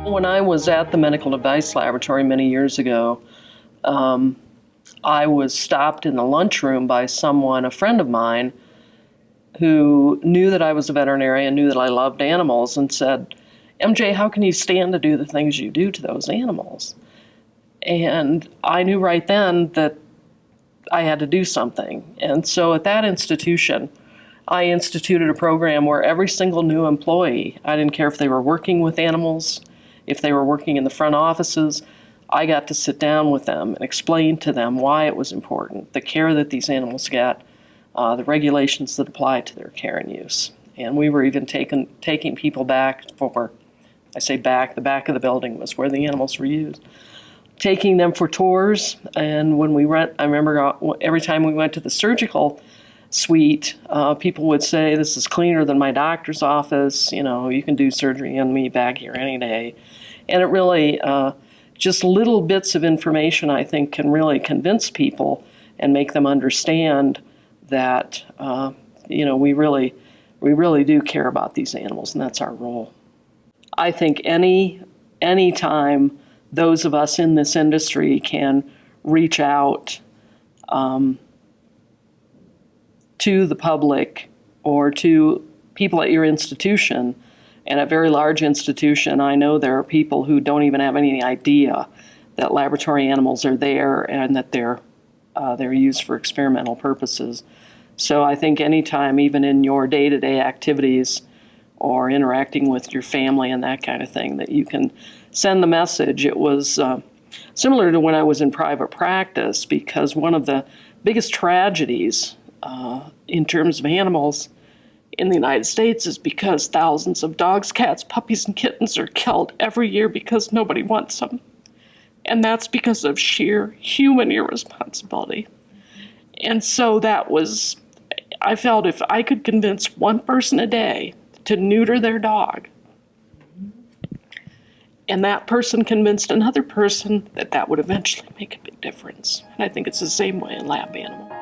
When I was at the medical device laboratory many years ago, I was stopped in the lunchroom by someone, a friend of mine, who knew that I was a veterinarian, knew that I loved animals, and said, "MJ, how can you stand to do the things you do to those animals?" And I knew right then that I had to do something. And so at that institution, I instituted a program where every single new employee, I didn't care if they were working with animals, if they were working in the front offices, I got to sit down with them and explain to them why it was important, the care that these animals get, the regulations that apply to their care and use. And we were even taking people back for, I say back, the back of the building was where the animals were used, taking them for tours. And when we went, I remember every time we went to the surgical suite, people would say, "This is cleaner than my doctor's office. You know, you can do surgery on me back here any day." And it really, just little bits of information, I think, can really convince people and make them understand that, we really do care about these animals, and that's our role. I think any time those of us in this industry can reach out to the public or to people at your institution, and a very large institution, I know there are people who don't even have any idea that laboratory animals are there and that they're used for experimental purposes. So I think anytime, even in your day-to-day activities or interacting with your family and that kind of thing, that you can send the message. It was similar to when I was in private practice, because one of the biggest tragedies in terms of animals in the United States is because thousands of dogs, cats, puppies, and kittens are killed every year because nobody wants them. And that's because of sheer human irresponsibility. And so I felt if I could convince one person a day to neuter their dog, and that person convinced another person, that would eventually make a big difference. And I think it's the same way in lab animals.